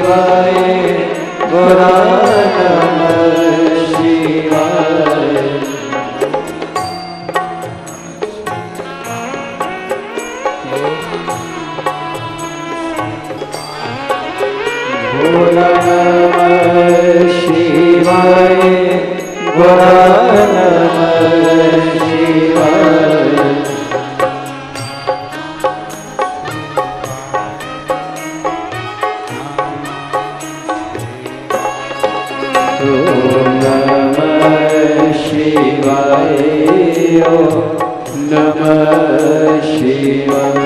शिवाय गोरा नमः शिवाय। गोरा नमः शिवाय गोरा नमः शिवाय। ओम नमः शिवाय ओम नमः शिवाय।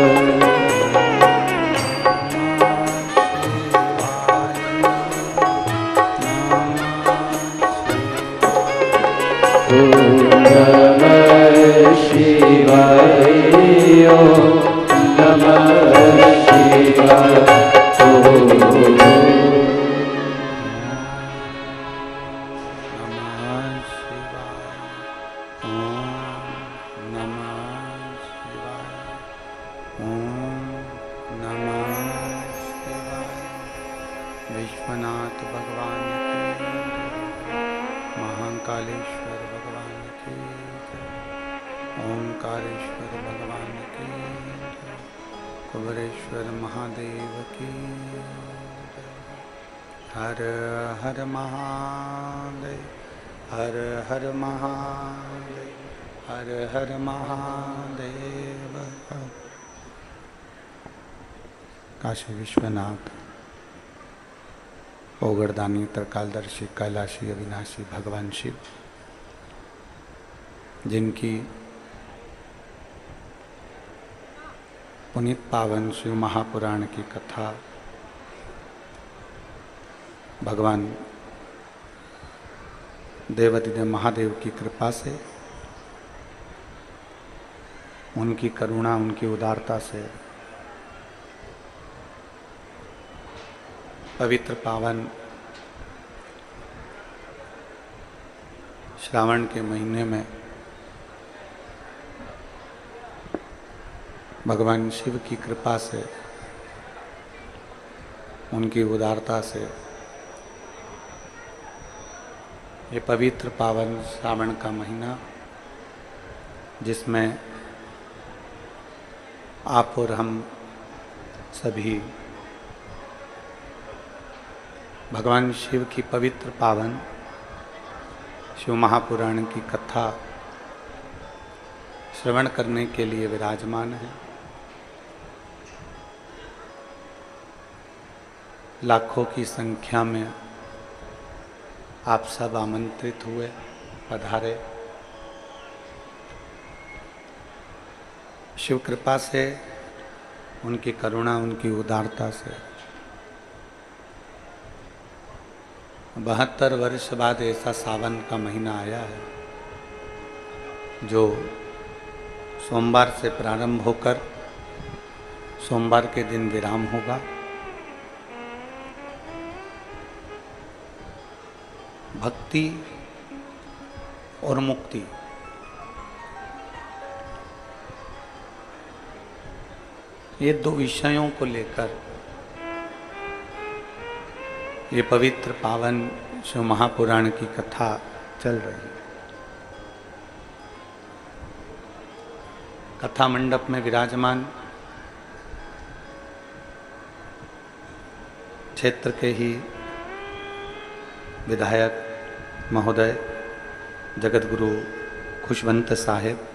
ओम नमः शिवाय ओम नमः शिवाय। विश्वनाथ भगवान की महाकालेश्वर भगवान की ओंकारेश्वर भगवान की कुबेरेश्वर महादेव की। हर हर महादेव हर हर महादेव हर हर महादेव। काशी विश्वनाथ ओगरदानी त्रिकालदर्शी कैलाशी अविनाशी भगवान शिव, जिनकी पुनीत पावन शिव महापुराण की कथा भगवान देवाधिदेव महादेव की कृपा से, उनकी करुणा उनकी उदारता से पवित्र पावन श्रावण के महीने में भगवान शिव की कृपा से, उनकी उदारता से ये पवित्र पावन श्रावण का महीना, जिसमें आप और हम सभी भगवान शिव की पवित्र पावन शिव महापुराण की कथा श्रवण करने के लिए विराजमान है। लाखों की संख्या में आप सब आमंत्रित हुए, पधारे। शिव कृपा से, उनकी करुणा उनकी उदारता से 72 वर्ष बाद ऐसा सावन का महीना आया है, जो सोमवार से प्रारंभ होकर सोमवार के दिन विराम होगा। भक्ति और मुक्ति, ये दो विषयों को लेकर ये पवित्र पावन शिव महापुराण की कथा चल रही है। कथा मंडप में विराजमान क्षेत्र के ही विधायक महोदय जगत गुरु खुशवंत साहेब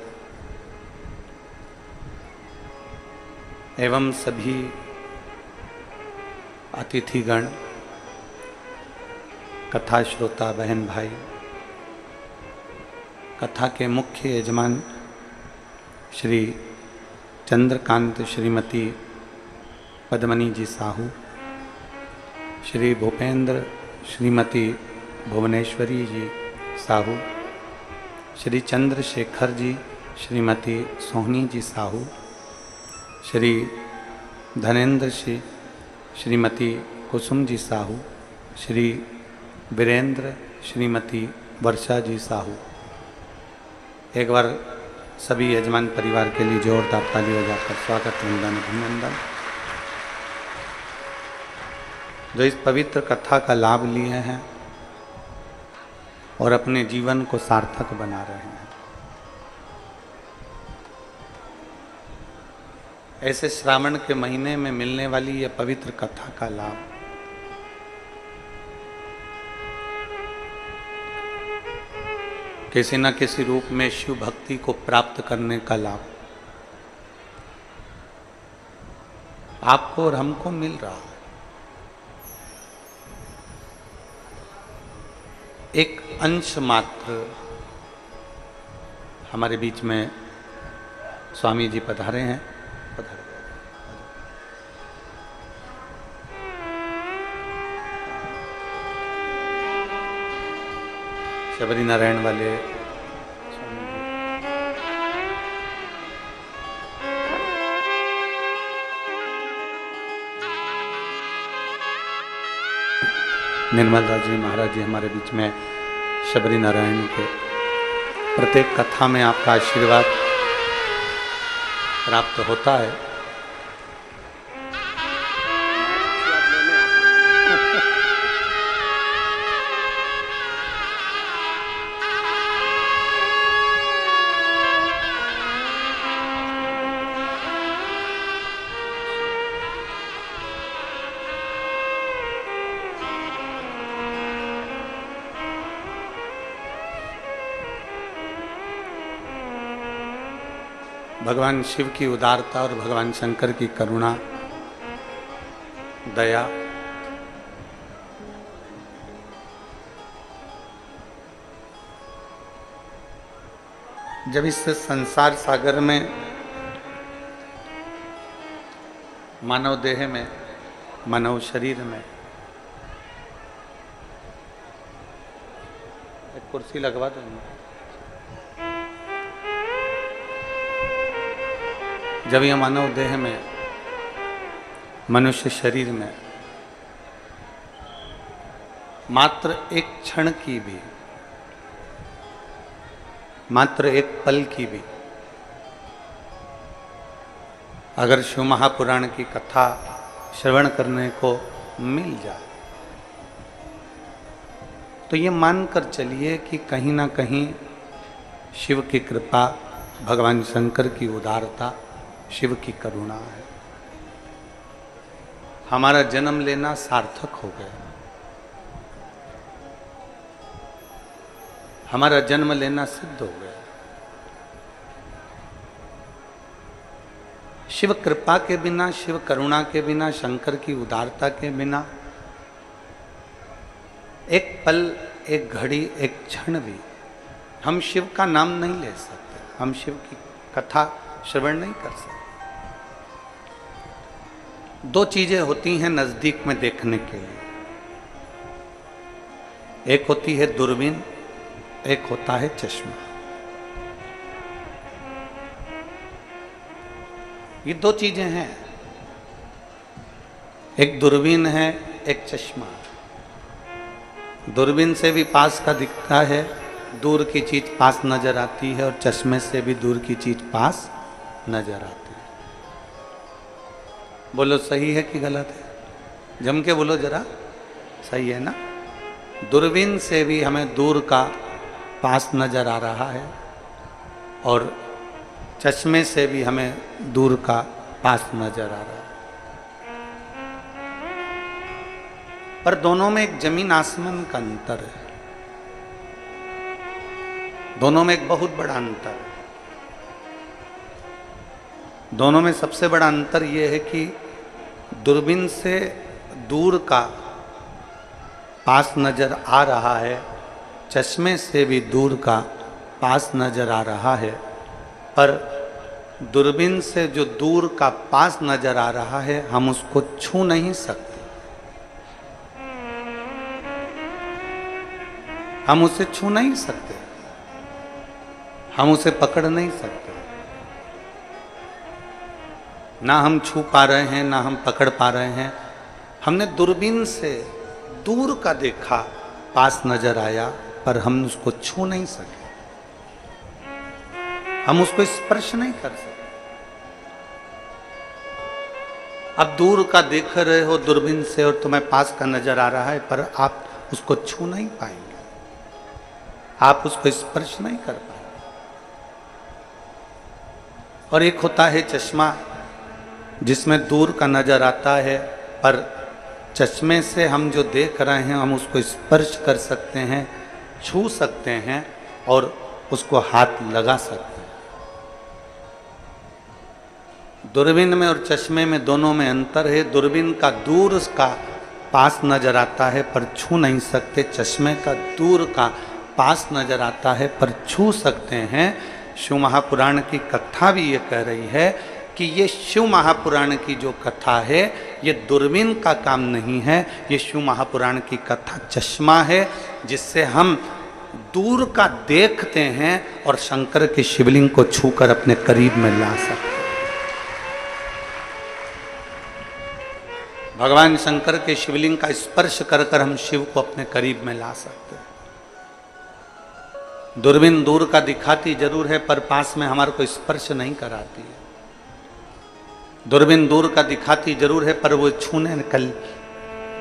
एवं सभी अतिथिगण, कथा श्रोता बहन भाई, कथा के मुख्य यजमान श्री चंद्रकांत श्रीमती पद्मनी जी साहू, श्री भूपेंद्र श्रीमती भुवनेश्वरी जी साहू, श्री चंद्रशेखर जी श्रीमती सोहनी जी साहू, श्री धनेन्द्र श्रीमती कुसुम जी साहू, श्री वीरेंद्र श्रीमती वर्षा जी साहू। एक बार सभी यजमान परिवार के लिए जोरदार ताली बजाकर स्वागत वंदन अभिनंदन। जो इस पवित्र कथा का लाभ लिए हैं और अपने जीवन को सार्थक बना रहे हैं। ऐसे श्रावण के महीने में मिलने वाली यह पवित्र कथा का लाभ किसी न किसी रूप में शिव भक्ति को प्राप्त करने का लाभ आपको और हमको मिल रहा है। एक अंश मात्र हमारे बीच में स्वामी जी पधारे हैं। शबरी नारायण वाले निर्मल दास जी महाराज जी हमारे बीच में शबरी नारायण के प्रत्येक कथा में आपका आशीर्वाद प्राप्त होता है। भगवान शिव की उदारता और भगवान शंकर की करुणा, दया जब इस संसार सागर में मानव देह में, मानव शरीर में एक कुर्सी लगवा दूंगा। जब यह मानव देह में, मनुष्य शरीर में मात्र एक क्षण की भी, मात्र एक पल की भी अगर शिव महापुराण की कथा श्रवण करने को मिल जाए तो ये मानकर चलिए कि कहीं ना कहीं शिव की कृपा, भगवान शंकर की उदारता, शिव की करुणा है। हमारा जन्म लेना सार्थक हो गया। हमारा जन्म लेना सिद्ध हो गया। शिव कृपा के बिना, शिव करुणा के बिना, शंकर की उदारता के बिना एक पल, एक घड़ी, एक क्षण भी हम शिव का नाम नहीं ले सकते। हम शिव की कथा श्रवण नहीं कर सकते। दो चीजें होती हैं नजदीक में देखने के लिए, एक होती है दूरबीन, एक होता है चश्मा। ये दो चीजें हैं, एक दूरबीन है, एक चश्मा। दूरबीन से भी पास का दिखता है, दूर की चीज पास नजर आती है, और चश्मे से भी दूर की चीज पास नजर आती है। बोलो सही है कि गलत है? जम के बोलो जरा, सही है ना? दूरबीन से भी हमें दूर का पास नजर आ रहा है और चश्मे से भी हमें दूर का पास नजर आ रहा है, पर दोनों में एक जमीन आसमान का अंतर है। दोनों में एक बहुत बड़ा अंतर है। दोनों में सबसे बड़ा अंतर यह है कि दूरबीन से दूर का पास नजर आ रहा है, चश्मे से भी दूर का पास नजर आ रहा है, पर दूरबीन से जो दूर का पास नजर आ रहा है हम उसको छू नहीं सकते, हम उसे छू नहीं सकते, हम उसे पकड़ नहीं सकते। ना हम छू पा रहे हैं, ना हम पकड़ पा रहे हैं। हमने दूरबीन से दूर ka देखा, पास नजर आया, पर हम उसको छू नहीं सके, हम उसको स्पर्श नहीं कर सके। अब दूर का देख रहे हो दूरबीन से और तुम्हें पास का नजर आ रहा है, पर आप उसको छू नहीं पाएंगे, आप उसको स्पर्श नहीं कर पाएंगे। और एक होता है चश्मा, जिसमें दूर का नजर आता है, पर चश्मे से हम जो देख रहे हैं हम उसको स्पर्श कर सकते हैं, छू सकते हैं और उसको हाथ लगा सकते हैं। दूरबीन में और चश्मे में दोनों में अंतर है। दूरबीन का दूर का पास नजर आता है पर छू नहीं सकते, चश्मे का दूर का पास नजर आता है पर छू सकते हैं। शिव महापुराण की कथा भी ये कह रही है कि ये शिव महापुराण की जो कथा है ये दूरबीन का काम नहीं है, ये शिव महापुराण की कथा चश्मा है, जिससे हम दूर का देखते हैं और शंकर के शिवलिंग को छूकर अपने करीब में ला सकते हैं। भगवान शंकर के शिवलिंग का स्पर्श कर कर हम शिव को अपने करीब में ला सकते हैं। दूरबीन दूर का दिखाती जरूर है पर पास में हमारे को स्पर्श नहीं कराती है। दूरबीन दूर का दिखाती जरूर है पर वो छूने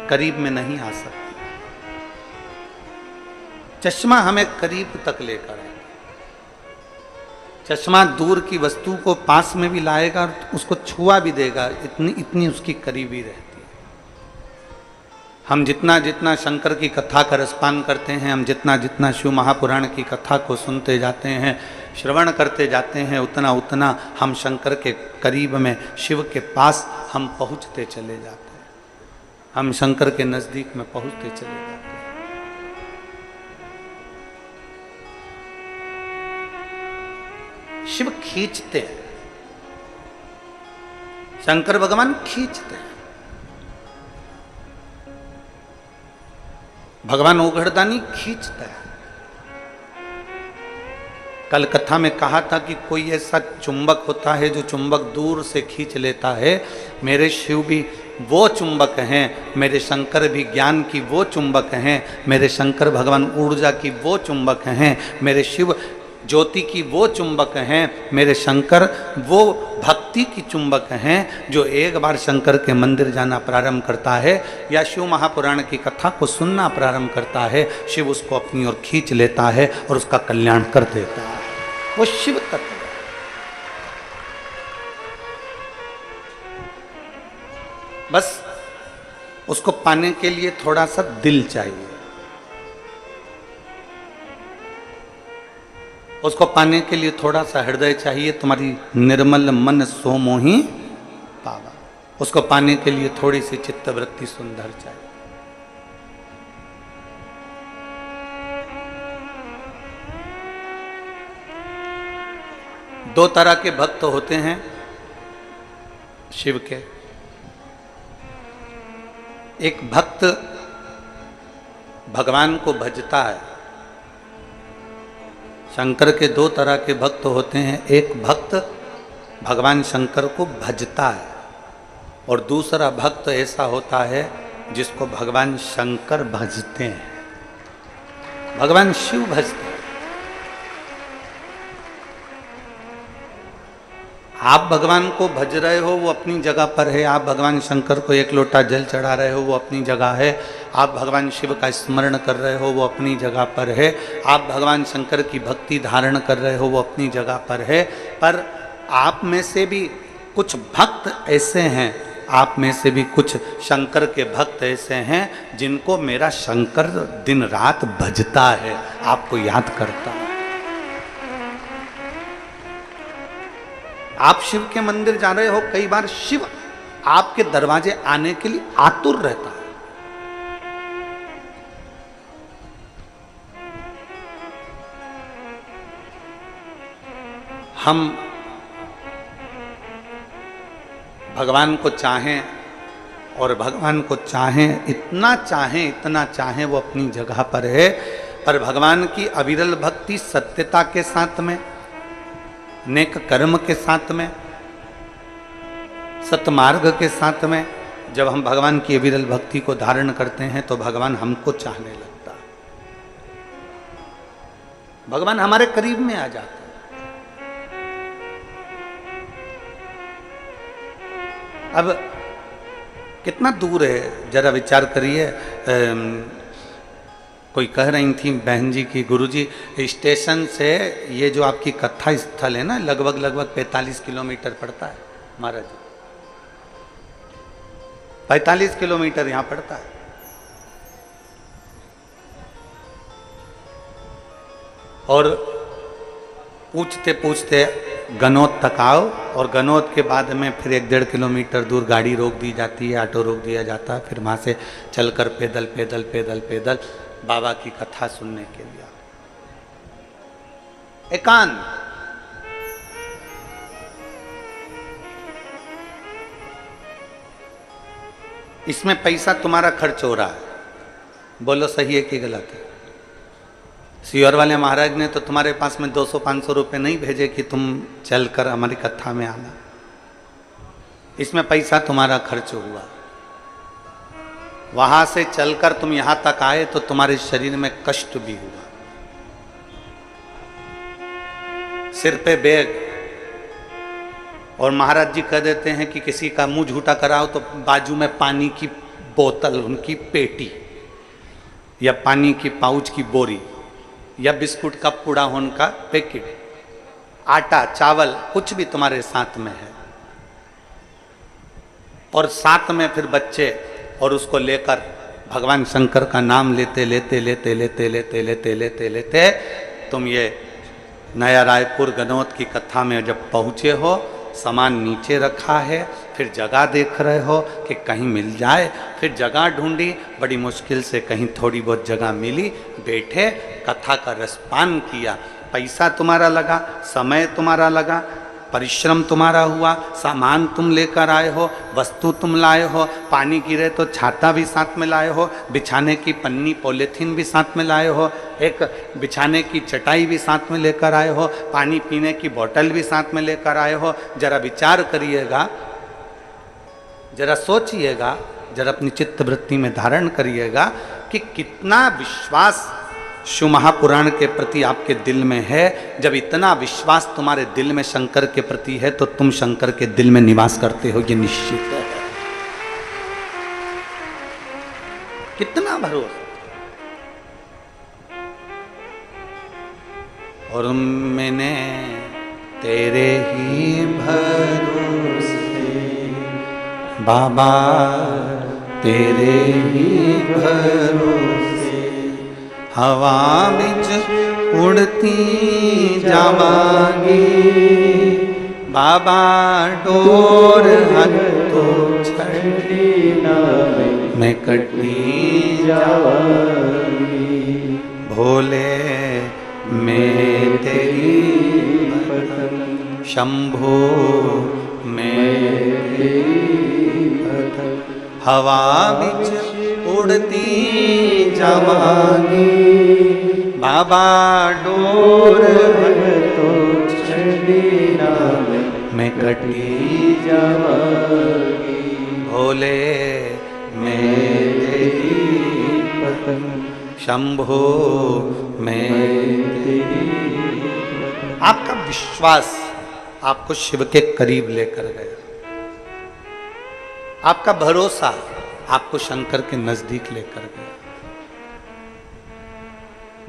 करीब में नहीं आ सकती। चश्मा हमें करीब तक लेकर आएगा। चश्मा दूर की वस्तु को पास में भी लाएगा और उसको छुआ भी देगा, इतनी उसकी करीबी रहती है। हम जितना जितना शंकर की कथा का रसपान करते हैं, हम जितना जितना शिव महापुराण की कथा को सुनते जाते हैं, श्रवण करते जाते हैं, उतना उतना हम शंकर के करीब में, शिव के पास हम पहुंचते चले जाते हैं, हम शंकर के नजदीक में पहुंचते चले जाते हैं। शिव खींचते हैं, शंकर भगवान खींचते हैं। भगवान ओघड़दानी खींचता है। कल कथा में कहा था कि कोई ऐसा चुंबक होता है जो चुंबक दूर से खींच लेता है। मेरे शिव भी वो चुंबक हैं, मेरे शंकर भी ज्ञान की वो चुंबक हैं, मेरे शंकर भगवान ऊर्जा की वो चुंबक हैं, मेरे शिव ज्योति की वो चुंबक हैं, मेरे शंकर वो भक्ति की चुंबक हैं। जो एक बार शंकर के मंदिर जाना प्रारंभ करता है या शिव महापुराण की कथा को सुनना प्रारंभ करता है, शिव उसको अपनी ओर खींच लेता है और उसका कल्याण कर देता है। वो शिव तत्व है। बस उसको पाने के लिए थोड़ा सा दिल चाहिए, उसको पाने के लिए थोड़ा सा हृदय चाहिए। तुम्हारी निर्मल मन सो मोहि पावा, उसको पाने के लिए थोड़ी सी चित्तवृत्ति सुंदर चाहिए। दो तरह के भक्त होते हैं शिव के। एक भक्त भगवान को भजता है। शंकर के दो तरह के भक्त होते हैं, एक भक्त भगवान शंकर को भजता है और दूसरा भक्त ऐसा होता है जिसको भगवान शंकर भजते हैं, भगवान शिव भजते हैं। आप भगवान को भज रहे हो वो अपनी जगह पर है, आप भगवान शंकर को एक लोटा जल चढ़ा रहे हो वो अपनी जगह है, आप भगवान शिव का स्मरण कर रहे हो वो अपनी जगह पर है, आप भगवान शंकर की भक्ति धारण कर रहे हो वो अपनी जगह पर है। पर आप में से भी कुछ भक्त ऐसे हैं, आप में से भी कुछ शंकर के भक्त ऐसे हैं जिनको मेरा शंकर दिन रात भजता है, आपको याद करता है। आप शिव के मंदिर जा रहे हो, कई बार शिव आपके दरवाजे आने के लिए आतुर रहता है। हम भगवान को चाहें और भगवान को चाहें, इतना चाहें वो अपनी जगह पर है। पर भगवान की अविरल भक्ति सत्यता के साथ में, नेक कर्म के साथ में, सतमार्ग के साथ में, जब हम भगवान की अविरल भक्ति को धारण करते हैं तो भगवान हमको चाहने लगता है, भगवान हमारे करीब में आ जाता है। अब कितना दूर है जरा विचार करिए। कोई कह रही थी बहन जी की गुरुजी स्टेशन से ये जो आपकी कथा स्थल है ना लगभग 45 किलोमीटर पड़ता है महाराज जी, 45 किलोमीटर यहाँ पड़ता है। और पूछते पूछते गनौत तक आओ और गनौत के बाद में फिर 1-1.5 किलोमीटर दूर गाड़ी रोक दी जाती है, ऑटो रोक दिया जाता है, फिर वहाँ से चलकर पैदल पैदल पैदल पैदल बाबा की कथा सुनने के लिए एकांत। इसमें पैसा तुम्हारा खर्च हो रहा है, बोलो सही है कि गलत है? सियोर वाले महाराज ने तो तुम्हारे पास में 200-500 रुपए नहीं भेजे कि तुम चलकर हमारी कथा में आना। इसमें पैसा तुम्हारा खर्च हुआ। वहां से चलकर तुम यहां तक आए तो तुम्हारे शरीर में कष्ट भी हुआ। सिर पे बैग, और महाराज जी कह देते हैं कि किसी का मुंह झूठा कराओ तो बाजू में पानी की बोतल, उनकी पेटी या पानी की पाउच की बोरी या बिस्कुट का पूड़ा होने का पैकेट, आटा चावल कुछ भी तुम्हारे साथ में है, और साथ में फिर बच्चे, और उसको लेकर भगवान शंकर का नाम लेते लेते लेते लेते लेते लेते लेते लेते तुम ये नया रायपुर गनौत की कथा में जब पहुँचे हो, सामान नीचे रखा है, फिर जगह देख रहे हो कि कहीं मिल जाए, फिर जगह ढूंढी, बड़ी मुश्किल से कहीं थोड़ी बहुत जगह मिली, बैठे कथा का रसपान किया। पैसा तुम्हारा लगा, समय तुम्हारा लगा, परिश्रम तुम्हारा हुआ, सामान तुम लेकर आए हो, वस्तु तुम लाए हो, पानी गिरे तो छाता भी साथ में लाए हो, बिछाने की पन्नी पॉलीथीन भी साथ में लाए हो, एक बिछाने की चटाई भी साथ में लेकर आए हो, पानी पीने की बोतल भी साथ में लेकर आए हो। जरा विचार करिएगा, जरा सोचिएगा, जरा अपनी चित्त वृत्ति में धारण करिएगा कि कितना विश्वास शिव महापुराण के प्रति आपके दिल में है। जब इतना विश्वास तुम्हारे दिल में शंकर के प्रति है तो तुम शंकर के दिल में निवास करते हो, ये निश्चित है। कितना भरोसा। और मैंने तेरे ही भरोसे बाबा, तेरे ही भरोसे हवा बिच उड़ती जावांगी, बाबा डोर हथो छड़ी ना मैं कटी जावांगी, भोले मैं तेरी पतंग, शंभो मैं तेरी पतंग, हवा बिच उड़ती जावांगी, बाबा डोर तो छड़ी ना मैं कटी जावांगी, भोले मैं तेरी पतंग, शंभो मैं तेरी। आपका विश्वास आपको शिव के करीब लेकर गया, आपका भरोसा आपको शंकर के नजदीक लेकर गया।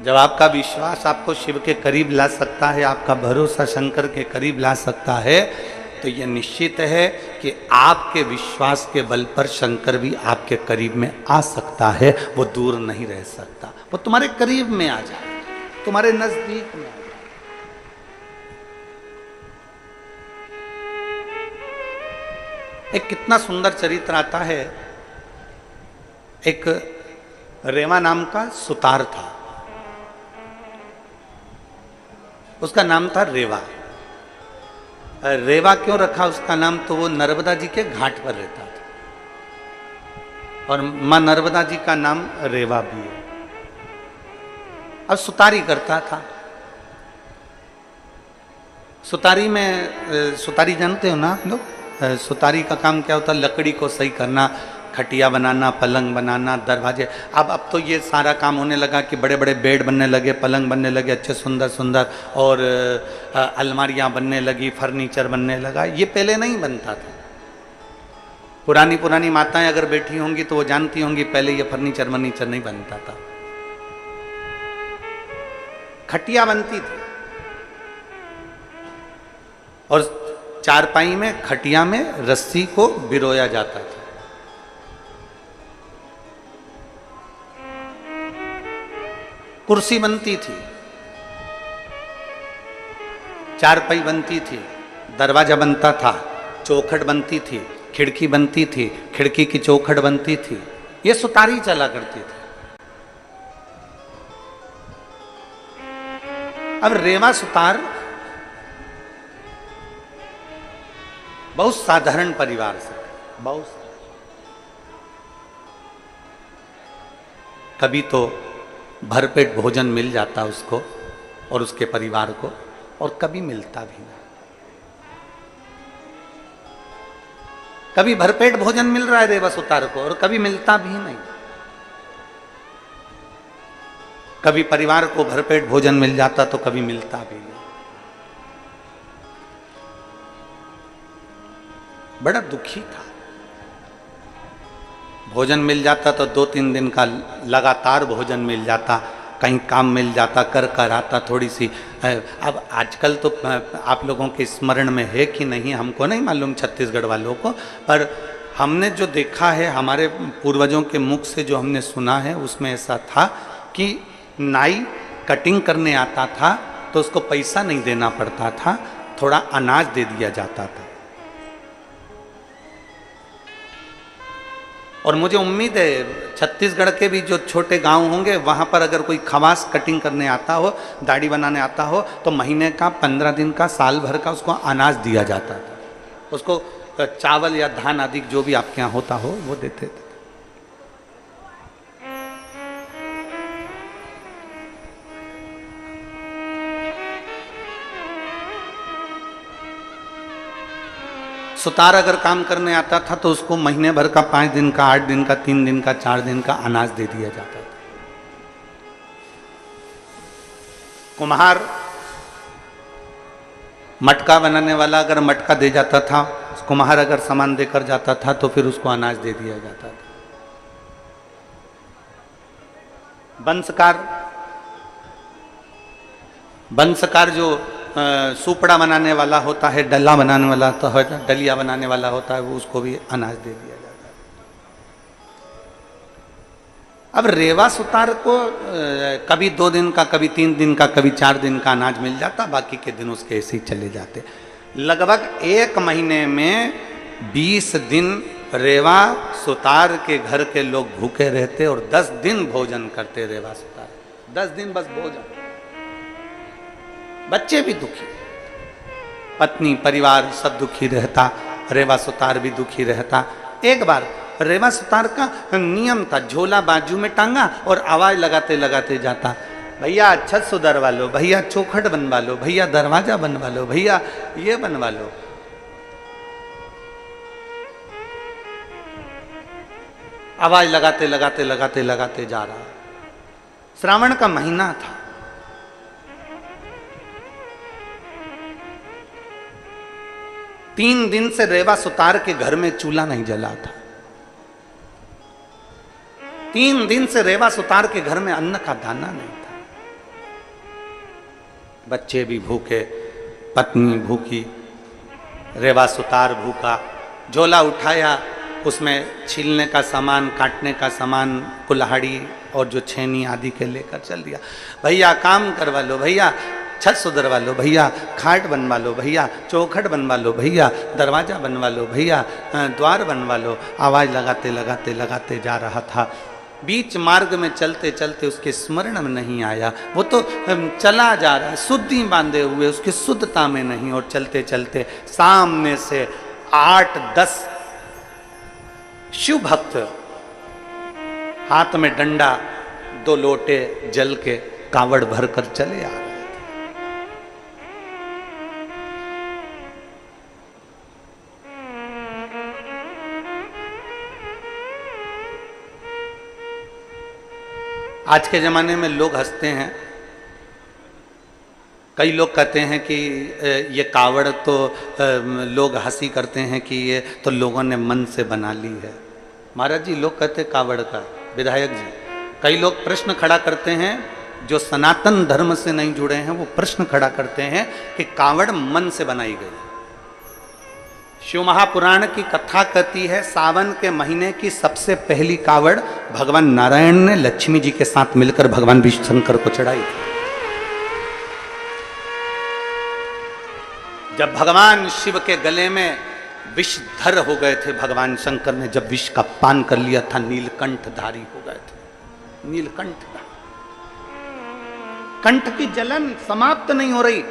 जब आपका विश्वास आपको शिव के करीब ला सकता है, आपका भरोसा शंकर के करीब ला सकता है, तो यह निश्चित है कि आपके विश्वास के बल पर शंकर भी आपके करीब में आ सकता है। वो दूर नहीं रह सकता, वो तुम्हारे करीब में आ जाए, तुम्हारे नजदीक में आ जाए। एक कितना सुंदर चरित्र आता है। एक रेवा नाम का सुतार था, उसका नाम था रेवा। रेवा क्यों रखा उसका नाम? तो वो नर्मदा जी के घाट पर रहता था और मां नर्मदा जी का नाम रेवा भी है। अब सुतारी करता था। सुतारी में, सुतारी जानते हो ना आप लोग? सुतारी का काम क्या होता है? लकड़ी को सही करना, खटिया बनाना, पलंग बनाना, दरवाजे। अब तो ये सारा काम होने लगा कि बड़े बड़े बेड बनने लगे, पलंग बनने लगे अच्छे सुंदर सुंदर, और अलमारियां बनने लगी, फर्नीचर बनने लगा। ये पहले नहीं बनता था। पुरानी पुरानी माताएं अगर बैठी होंगी तो वो जानती होंगी पहले ये फर्नीचर वर्नीचर नहीं बनता था, खटिया बनती थी और चारपाई में खटिया में रस्सी को बिरोया जाता था। कुर्सी बनती थी, चारपाई बनती थी, दरवाजा बनता था, चौखट बनती थी, खिड़की बनती थी, खिड़की की चौखट बनती थी, ये सुतारी चला करती थी। अब रेवा सुतार बहुत साधारण परिवार से, बहुत कभी तो भरपेट भोजन मिल जाता उसको और उसके परिवार को, और कभी मिलता भी नहीं। कभी भरपेट भोजन मिल रहा है रेवा सुतार को और कभी मिलता भी नहीं। कभी परिवार को भरपेट भोजन मिल जाता तो कभी मिलता भी नहीं। बड़ा दुखी था। भोजन मिल जाता तो 2-3 दिन का लगातार भोजन मिल जाता, कहीं काम मिल जाता, कर कर आता थोड़ी सी। अब आजकल तो आप लोगों के स्मरण में है कि नहीं हमको नहीं मालूम, छत्तीसगढ़ वालों को, पर हमने जो देखा है, हमारे पूर्वजों के मुख से जो हमने सुना है, उसमें ऐसा था कि नाई कटिंग करने आता था तो उसको पैसा नहीं देना पड़ता था, थोड़ा अनाज दे दिया जाता था। और मुझे उम्मीद है छत्तीसगढ़ के भी जो छोटे गांव होंगे वहां पर अगर कोई खवास कटिंग करने आता हो, दाढ़ी बनाने आता हो, तो महीने का 15 दिन का, साल भर का उसको अनाज दिया जाता था। उसको चावल या धान आदि जो भी आपके यहाँ होता हो वो देते थे। सुतार अगर काम करने आता था तो उसको महीने भर का, 5 दिन का, 8 दिन का, 3 दिन का, 4 दिन का अनाज दे दिया जाता था। कुम्हार मटका बनाने वाला अगर मटका दे जाता था, कुम्हार अगर सामान देकर जाता था तो फिर उसको अनाज दे दिया जाता था। बंसकार जो सुपड़ा बनाने वाला होता है, डल्ला बनाने वाला तो है, डलिया बनाने वाला होता है, वो उसको भी अनाज दे दिया जाता है। अब रेवा सुतार को कभी 2 दिन का, कभी 3 दिन का, कभी 4 दिन का अनाज मिल जाता, बाकी के दिन उसके ऐसे ही चले जाते। लगभग 1 महीने में 20 दिन रेवा सुतार के घर के लोग भूखे रहते और 10 दिन भोजन करते रेवा सुतार। 10 दिन बस भोजन। बच्चे भी दुखी, पत्नी, परिवार सब दुखी रहता, रेवा सुतार भी दुखी रहता। एक बार रेवा सुतार का नियम था, झोला बाजू में टांगा और आवाज लगाते लगाते जाता, भैया छत सुधरवा लो, भैया चौखट बनवा लो, भैया दरवाजा बनवा लो, भैया ये बनवा लो। आवाज लगाते लगाते लगाते लगाते जा रहा। श्रावण का महीना था। तीन दिन से रेवा सुतार के घर में चूल्हा नहीं जला था। 3 दिन से रेवा सुतार के घर में अन्न का दाना नहीं था। बच्चे भी भूखे, पत्नी भूखी, रेवा सुतार भूखा। झोला उठाया, उसमें छीलने का सामान, काटने का सामान, कुल्हाड़ी और जो छेनी आदि के लेकर चल दिया। भैया काम करवा लो, भैया छत सुधरवा लो, भैया खाट बनवा लो, भैया चौखट बनवा लो, भैया दरवाजा बनवा लो, भैया द्वार बनवा लो। आवाज लगाते लगाते लगाते जा रहा था। बीच मार्ग में चलते चलते उसके स्मरण में नहीं आया, वो तो चला जा रहा है शुद्धि बांधे हुए, उसकी शुद्धता में नहीं। और चलते चलते सामने से 8-10 शिव भक्त हाथ में डंडा, 2 लोटे जल के कावड़ भर कर चले आ रहे थे। आज के जमाने में लोग हंसते हैं, कई लोग कहते हैं कि ये कावड़ तो लोग हंसी करते हैं कि ये तो लोगों ने मन से बना ली है। महाराज जी, लोग कहते हैं कावड़ का, विधायक जी, कई लोग प्रश्न खड़ा करते हैं, जो सनातन धर्म से नहीं जुड़े हैं वो प्रश्न खड़ा करते हैं कि कावड़ मन से बनाई गई। शिव महापुराण की कथा कहती है सावन के महीने की सबसे पहली कावड़ भगवान नारायण ने लक्ष्मी जी के साथ मिलकर भगवान विष्णु शंकर को चढ़ाई थी। जब भगवान शिव के गले में विषधर हो गए थे, भगवान शंकर ने जब विष का पान कर लिया था, नीलकंठधारी हो गए थे। नीलकंठ, कंठ की जलन समाप्त नहीं हो रही।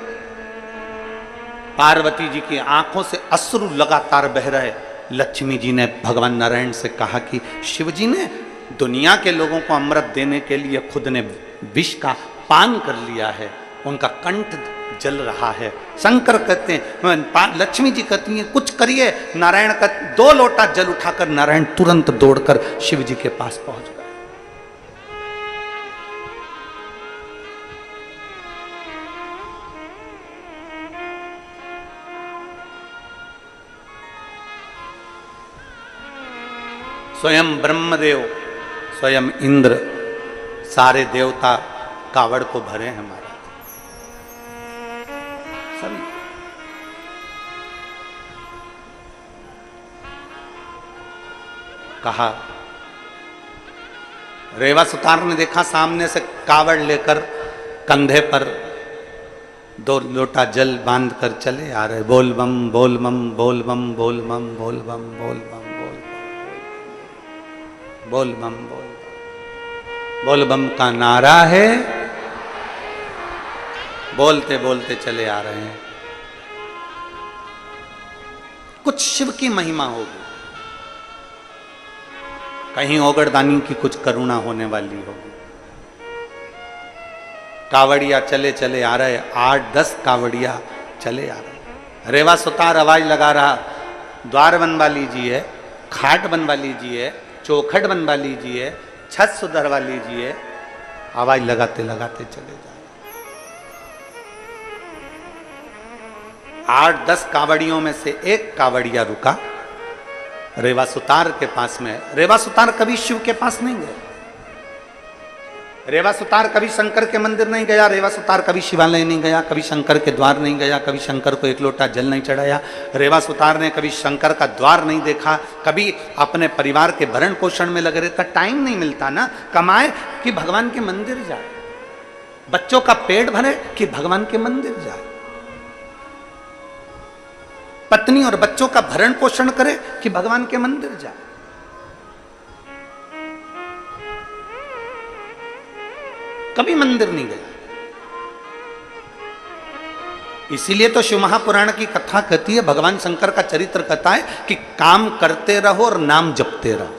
पार्वती जी की आंखों से अश्रु लगातार बह रहे। लक्ष्मी जी ने भगवान नारायण से कहा कि शिव जी ने दुनिया के लोगों को अमृत देने के लिए खुद ने विष का पान कर लिया है, उनका कंठ जल रहा है। शंकर कहते हैं, लक्ष्मी जी कहती हैं कुछ करिए। नारायण का 2 लोटा जल उठाकर नारायण तुरंत दौड़कर शिव जी के पास पहुंच गए। स्वयं ब्रह्मदेव, स्वयं इंद्र, सारे देवता कावड़ को भरे हैं महाराज सभी। कहा, रेवा सुतार ने देखा सामने से कावड़ लेकर कंधे पर 2 लोटा जल बांध कर चले आ रहे। बोल बम बोल बम बोल बम बोल बम बोल बम बोल बम बोल बम बोल बम का नारा है। बोलते बोलते चले आ रहे हैं। कुछ शिव की महिमा होगी, कहीं ओगरदानी की कुछ करुणा होने वाली होगी। कावड़िया चले चले आ रहे, 8-10 कावड़िया चले आ रहे। रेवा सुतार आवाज लगा रहा, द्वार बनवा लीजिए, खाट बनवा लीजिए, चौखट बनवा लीजिए, छत सुधरवा लीजिए। आवाज लगाते लगाते चले जाए। 8-10 कावड़ियों में से एक कावड़िया रुका रेवा सुतार के पास में। रेवा सुतार कभी शिव के पास नहीं गए, रेवा सुतार कभी शंकर के मंदिर नहीं गया, रेवा सुतार कभी शिवालय नहीं गया, कभी शंकर के द्वार नहीं गया, कभी शंकर को 1 लोटा जल नहीं चढ़ाया। रेवा सुतार ने कभी शंकर का द्वार नहीं देखा, कभी अपने परिवार के भरण पोषण में लगे रहता। टाइम नहीं मिलता ना, कमाए कि भगवान के मंदिर जाए, बच्चों का पेट भरे कि भगवान के मंदिर जाए, पत्नी और बच्चों का भरण पोषण करे कि भगवान के मंदिर जाए। कभी मंदिर नहीं गया। इसीलिए तो शिव महापुराण की कथा कहती है, भगवान शंकर का चरित्र कहता है कि काम करते रहो और नाम जपते रहो।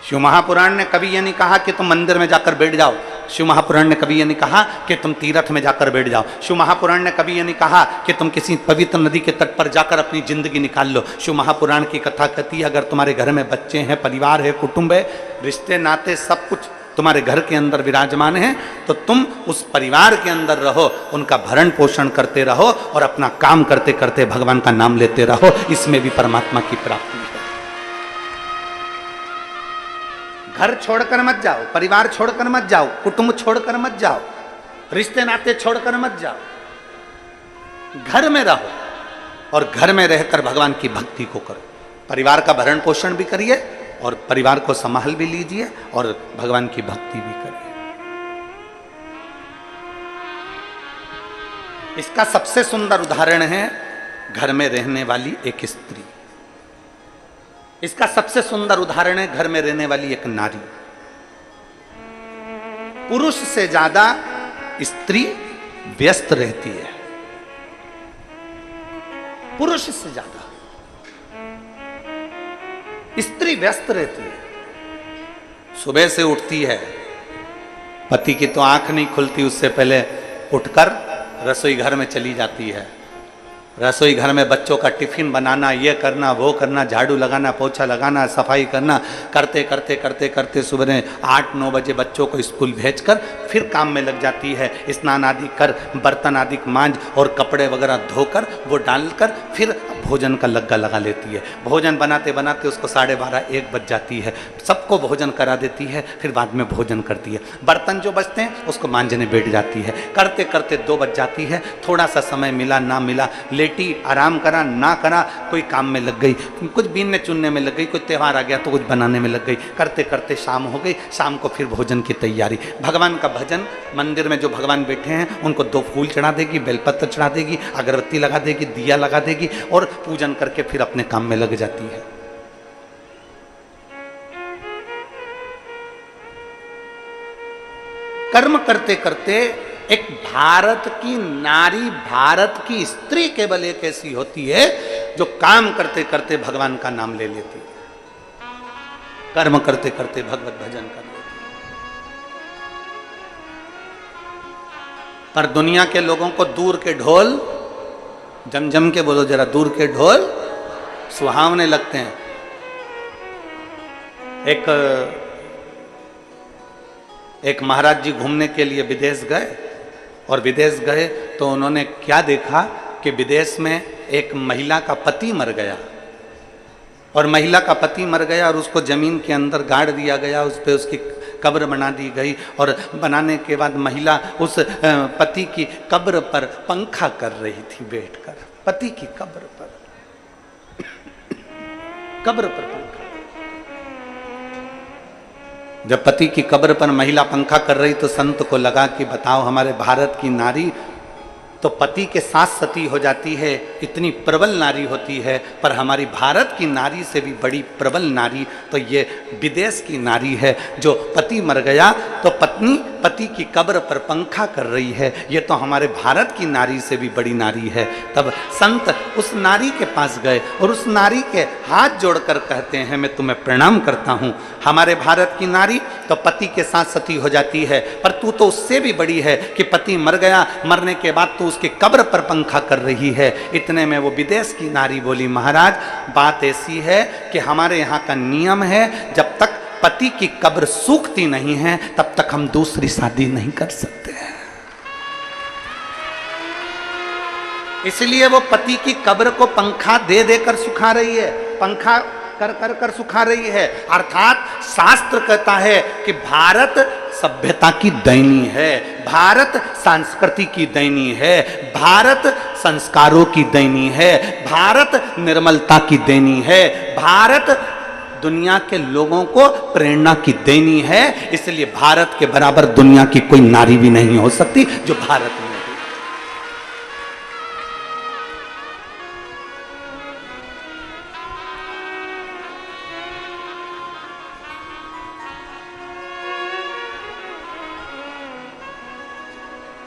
शिव महापुराण ने कभी यह नहीं कहा कि तुम मंदिर में जाकर बैठ जाओ। शिव महापुराण ने कभी यह नहीं कहा कि तुम तीर्थ में जाकर बैठ जाओ। शिव महापुराण ने कभी यह नहीं कहा कि तुम किसी पवित्र नदी के तट पर जाकर अपनी जिंदगी निकाल लो। शिव महापुराण की कथा कहती है, अगर तुम्हारे घर में बच्चे हैं, परिवार है, कुटुंब है, रिश्ते नाते सब कुछ तुम्हारे घर के अंदर विराजमान है, तो तुम उस परिवार के अंदर रहो, उनका भरण पोषण करते रहो और अपना काम करते करते भगवान का नाम लेते रहो। इसमें भी परमात्मा की प्राप्ति है। घर छोड़कर मत जाओ, परिवार छोड़कर मत जाओ, कुटुंब छोड़कर मत जाओ, रिश्ते नाते छोड़कर मत जाओ। घर में रहो और घर में रहकर भगवान की भक्ति को करो। परिवार का भरण पोषण भी करिए और परिवार को संभाल भी लीजिए और भगवान की भक्ति भी करिए। इसका सबसे सुंदर उदाहरण है घर में रहने वाली एक स्त्री। इसका सबसे सुंदर उदाहरण है घर में रहने वाली एक नारी। पुरुष से ज्यादा स्त्री व्यस्त रहती है, पुरुष से ज्यादा स्त्री व्यस्त रहती है। सुबह से उठती है, पति की तो आंख नहीं खुलती, उससे पहले उठकर रसोई घर में चली जाती है। रसोई घर में बच्चों का टिफिन बनाना, ये करना वो करना, झाड़ू लगाना, पोछा लगाना, सफाई करना, करते करते करते करते सुबह 8-9 बजे बच्चों को स्कूल भेजकर फिर काम में लग जाती है। स्नान आदि कर, बर्तन आदि मांज और कपड़े वगैरह धोकर वो डालकर फिर भोजन का लग्गा लगा लेती है। भोजन बनाते बनाते उसको 12:30-1 बज जाती है। सबको भोजन करा देती है, फिर बाद में भोजन करती है। बर्तन जो बचते हैं उसको मांजने बैठ जाती है। करते करते 2 बज जाती है। थोड़ा सा समय मिला ना मिला, लेटी, आराम करा ना करा, कोई काम में लग गई, कुछ बीनने चुनने में लग गई, कोई त्यौहार आ गया तो कुछ बनाने में लग गई। करते करते शाम हो गई। शाम को फिर भोजन की तैयारी, भगवान का भजन, मंदिर में जो भगवान बैठे हैं उनको 2 फूल चढ़ा देगी, बेलपत्र चढ़ा देगी, अगरबत्ती लगा देगी, दिया लगा देगी और पूजन करके फिर अपने काम में लग जाती है। कर्म करते करते एक भारत की नारी, भारत की स्त्री केवल एक ऐसी होती है जो काम करते करते भगवान का नाम ले लेती है, कर्म करते करते भगवत भजन कर लेती है। पर दुनिया के लोगों को दूर के ढोल, जम जम के बोलो जरा, दूर के ढोल सुहावने लगते हैं। एक महाराज जी घूमने के लिए विदेश गए, और विदेश गए तो उन्होंने क्या देखा कि विदेश में एक महिला का पति मर गया, और महिला का पति मर गया और उसको जमीन के अंदर गाड़ दिया गया, उस पर उसकी कब्र बना दी गई। और बनाने के बाद महिला उस पति की कब्र पर पंखा कर रही थी बैठकर, पति की कब्र पर, कब्र पर पंखा। जब पति की कब्र पर महिला पंखा कर रही तो संत को लगा कि बताओ, हमारे भारत की नारी तो पति के साथ सती हो जाती है, इतनी प्रबल नारी होती है, पर हमारी भारत की नारी से भी बड़ी प्रबल नारी तो ये विदेश की नारी है, जो पति मर गया तो पत्नी पति की कब्र पर पंखा कर रही है, ये तो हमारे भारत की नारी से भी बड़ी नारी है। तब संत उस नारी के पास गए और उस नारी के हाथ जोड़कर कहते हैं, मैं तुम्हें प्रणाम करता हूँ, हमारे भारत की नारी तो पति के साथ सती हो जाती है, पर तू तो उससे भी बड़ी है कि पति मर गया, मरने के बाद तू उसके कब्र पर पंखा कर रही है। इतने में वो विदेश की नारी बोली, महाराज बात ऐसी है कि हमारे यहाँ का नियम है, जब तक पति की कब्र सूखती नहीं है तब तक हम दूसरी शादी नहीं कर सकते हैं। इसलिए वो पति की कब्र को पंखा दे देकर सुखा रही है, पंखा कर कर कर सुखा रही है। अर्थात शास्त्र कहता है कि भारत सभ्यता की दैनी है, भारत संस्कृति की दैनी है, भारत संस्कारों की दैनी है, भारत निर्मलता की दैनी है, भारत दुनिया के लोगों को प्रेरणा की देनी है। इसलिए भारत के बराबर दुनिया की कोई नारी भी नहीं हो सकती जो भारत में है।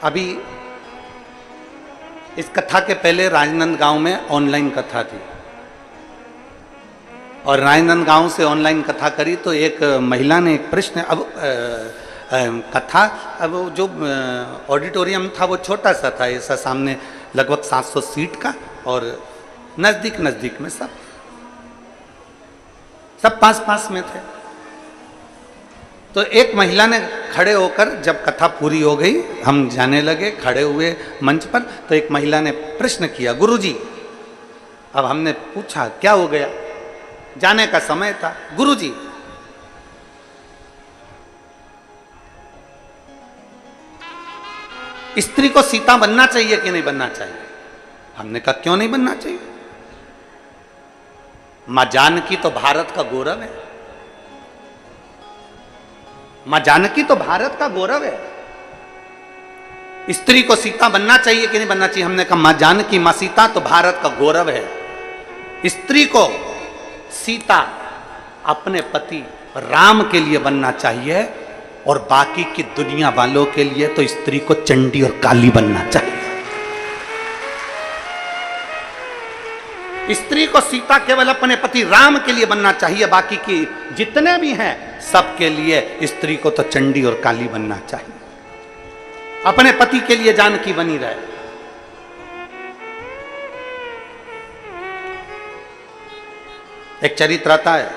अभी इस कथा के पहले राजनांदगांव में ऑनलाइन कथा थी, और राजनांदगांव से ऑनलाइन कथा करी तो एक महिला ने एक प्रश्न, अब कथा, अब जो ऑडिटोरियम था वो छोटा सा था, ऐसा सामने लगभग 700 सीट का, और नज़दीक नज़दीक में सब पास पास में थे। तो एक महिला ने खड़े होकर, जब कथा पूरी हो गई, हम जाने लगे, खड़े हुए मंच पर, तो एक महिला ने प्रश्न किया, गुरुजी। अब हमने पूछा क्या हो गया, जाने का समय था। गुरुजी, स्त्री को सीता बनना चाहिए कि नहीं बनना चाहिए? हमने कहा क्यों नहीं बनना चाहिए, मां जानकी तो भारत का गौरव है, मां जानकी तो भारत का गौरव है, स्त्री को सीता बनना चाहिए कि नहीं बनना चाहिए? हमने कहा मां जानकी, मां सीता तो भारत का गौरव है, स्त्री को सीता अपने पति राम के लिए बनना चाहिए, और बाकी की दुनिया वालों के लिए तो स्त्री को चंडी और काली बनना चाहिए। स्त्री को सीता केवल अपने पति राम के लिए बनना चाहिए, बाकी की जितने भी हैं सबके लिए स्त्री को तो चंडी और काली बनना चाहिए, अपने पति के लिए जानकी बनी रहे। एक चरित्र आता है,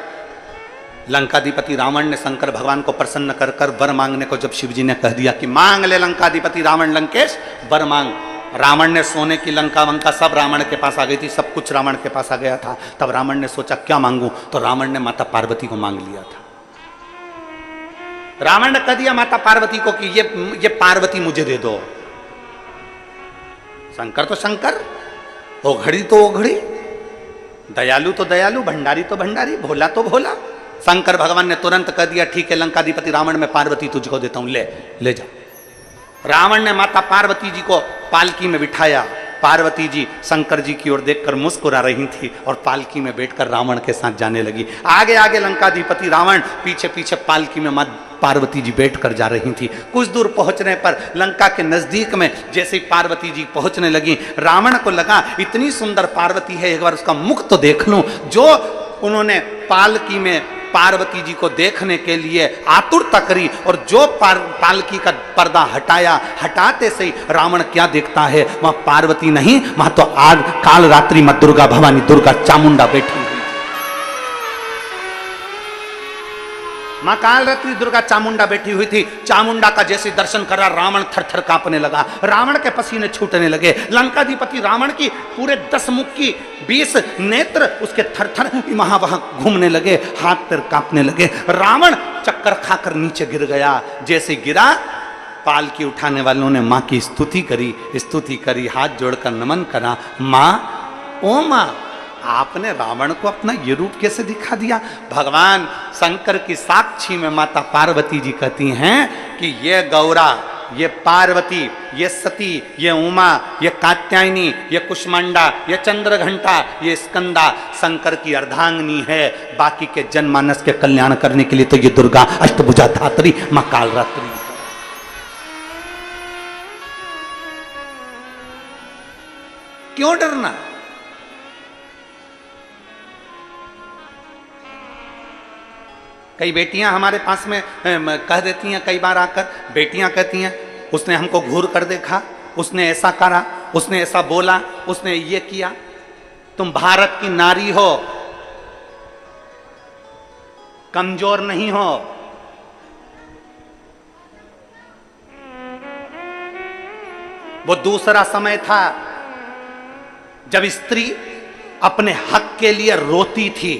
लंकाधिपति रावण ने शंकर भगवान को प्रसन्न कर कर वर मांगने को जब शिव जी ने कह दिया कि मांग ले लंकाधिपति रावण लंकेश वर मांग, रावण ने सोने की लंका वंका सब रावण के पास आ गई थी, सब कुछ रावण के पास आ गया था। तब रावण ने सोचा क्या मांगू, तो रावण ने माता पार्वती को मांग लिया था। रावण ने कह दिया माता पार्वती को कि ये पार्वती मुझे दे दो। शंकर तो शंकर, ओघड़ी तो ओघड़ी, दयालु तो दयालु, भंडारी तो भंडारी, भोला तो भोला। शंकर भगवान ने तुरंत कह दिया ठीक है लंकाधिपति रावण, मैं पार्वती तुझको देता हूं, ले जा। रावण ने माता पार्वती जी को पालकी में बिठाया। पार्वती जी शंकर जी की ओर देखकर मुस्कुरा रही थी और पालकी में बैठकर रावण के साथ जाने लगी। आगे आगे लंकाधिपति रावण, पीछे पीछे पालकी में मां पार्वती जी बैठकर जा रही थी। कुछ दूर पहुंचने पर लंका के नजदीक में जैसे ही पार्वती जी पहुंचने लगी, रावण को लगा इतनी सुंदर पार्वती है, एक बार उसका मुख तो देख लूं। जो उन्होंने पालकी में पार्वती जी को देखने के लिए आतुरता करी और जो पालकी का पर्दा हटाया, हटाते से ही रावण क्या देखता है, वहां पार्वती नहीं, वहां तो आग काल रात्रि मां दुर्गा भवानी, दुर्गा चामुंडा बैठी हुई। मां काल रात्रि दुर्गा चामुंडा बैठी हुई थी। चामुंडा का जैसे दर्शन करा रावण थर थर कांपने लगा, रावण के पसीने छूटने लगे। लंकाधिपति रावण की पूरे 10 मुख की 20 नेत्र उसके थर थर वहां घूमने लगे, हाथ पैर कांपने लगे। रावण चक्कर खाकर नीचे गिर गया। जैसे गिरा, पालकी उठाने वालों ने मां की स्तुति करी, हाथ जोड़कर नमन करा। मां, ओ मां, आपने रावण को अपना ये रूप कैसे दिखा दिया? भगवान शंकर की साक्षी में माता पार्वती जी कहती हैं कि ये गौरा, ये पार्वती, ये सती, ये उमा, ये कात्यायनी, ये कुष्मांडा, ये चंद्रघंटा, ये स्कंदा शंकर की अर्धांगिनी है। बाकी के जनमानस के कल्याण करने के लिए तो ये दुर्गा अष्टभुजा धात्री मां कालरात्रि। क्यों डरना? कई बेटियां हमारे पास में कह देती हैं, कई बार आकर बेटियां कहती हैं उसने हमको घूर कर देखा, उसने ऐसा करा, उसने ऐसा बोला, उसने ये किया। तुम भारत की नारी हो, कमजोर नहीं हो। वो दूसरा समय था जब स्त्री अपने हक के लिए रोती थी।